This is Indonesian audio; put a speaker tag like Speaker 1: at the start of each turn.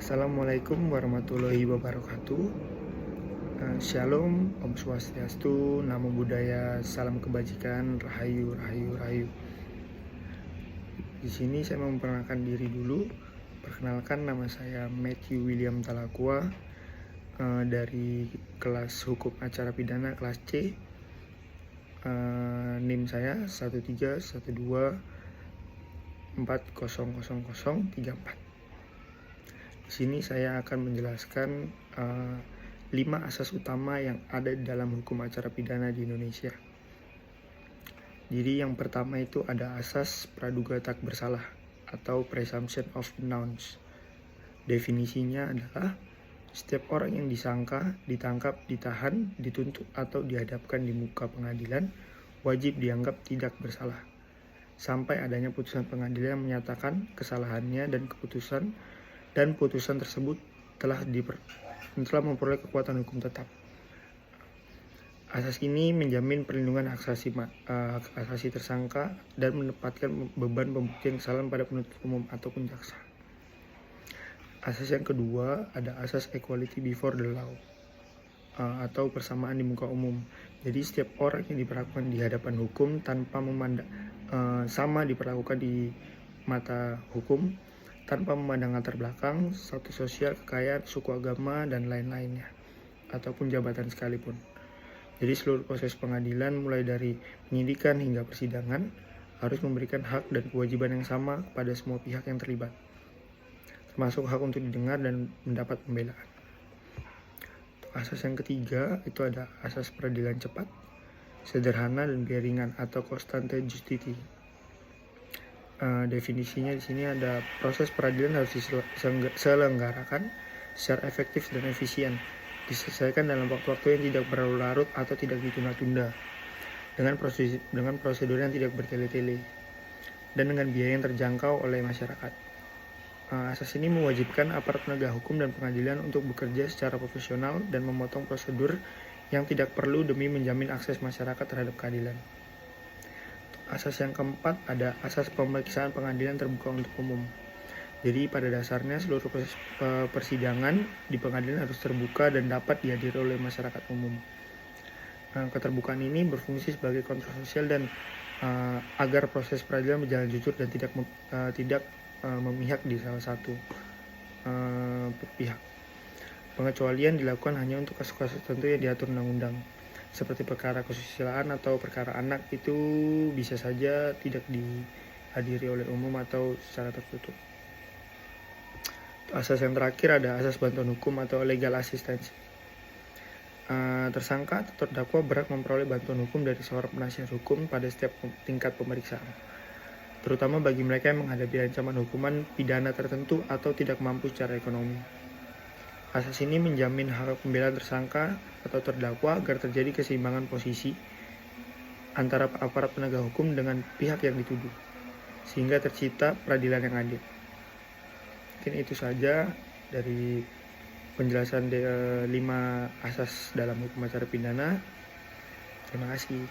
Speaker 1: Assalamualaikum warahmatullahi wabarakatuh. Shalom, Om Swastiastu, Namo Buddhaya, salam kebajikan, Rahayu, Rahayu, Rahayu. Di sini saya memperkenalkan diri dulu. Perkenalkan, nama saya Matthew William Talakua dari kelas Hukum Acara Pidana kelas C. NIM saya 13124000034. Di sini saya akan menjelaskan 5 asas utama yang ada di dalam hukum acara pidana di Indonesia. Jadi yang pertama itu ada asas praduga tak bersalah atau presumption of innocence. Definisinya adalah setiap orang yang disangka, ditangkap, ditahan, dituntut atau dihadapkan di muka pengadilan wajib dianggap tidak bersalah sampai adanya putusan pengadilan yang menyatakan kesalahannya dan putusan tersebut telah memperoleh kekuatan hukum tetap. Asas ini menjamin perlindungan hak asasi tersangka dan menempatkan beban pembuktian kesalahan pada penuntut umum ataupun jaksa. Asas yang kedua ada asas equality before the law atau persamaan di muka umum. Jadi setiap orang yang diperlakukan di hadapan hukum tanpa sama diperlakukan di mata hukum tanpa memandang latar belakang, status sosial, kekayaan, suku, agama, dan lain-lainnya, ataupun jabatan sekalipun. Jadi seluruh proses pengadilan mulai dari penyidikan hingga persidangan harus memberikan hak dan kewajiban yang sama kepada semua pihak yang terlibat, termasuk hak untuk didengar dan mendapat pembelaan. Asas yang ketiga itu ada asas peradilan cepat, sederhana, dan biaya ringan atau constante justiti. Definisinya di sini ada proses peradilan harus diselenggarakan secara efektif dan efisien, diselesaikan dalam waktu-waktu yang tidak berlarut atau tidak ditunda-tunda, dengan prosedur yang tidak bertele-tele, dan dengan biaya yang terjangkau oleh masyarakat. Asas ini mewajibkan aparat penegak hukum dan pengadilan untuk bekerja secara profesional dan memotong prosedur yang tidak perlu demi menjamin akses masyarakat terhadap keadilan. Asas yang keempat ada asas pemeriksaan pengadilan terbuka untuk umum. Jadi pada dasarnya seluruh proses persidangan di pengadilan harus terbuka dan dapat dihadiri oleh masyarakat umum. Keterbukaan ini berfungsi sebagai kontrol sosial dan agar proses peradilan berjalan jujur dan tidak memihak di salah satu pihak. Pengecualian dilakukan hanya untuk kasus-kasus tertentu yang diatur undang-undang. Seperti perkara kesusilaan atau perkara anak itu bisa saja tidak dihadiri oleh umum atau secara tertutup. Asas yang terakhir ada asas bantuan hukum atau legal assistance. Tersangka atau terdakwa berhak memperoleh bantuan hukum dari seorang penasihat hukum pada setiap tingkat pemeriksaan, terutama bagi mereka yang menghadapi ancaman hukuman pidana tertentu atau tidak mampu secara ekonomi. Asas ini menjamin hak pembelaan tersangka atau terdakwa agar terjadi keseimbangan posisi antara aparat penegak hukum dengan pihak yang dituduh, sehingga tercipta peradilan yang adil. Mungkin itu saja dari penjelasan 5 asas dalam hukum acara pidana. Terima kasih.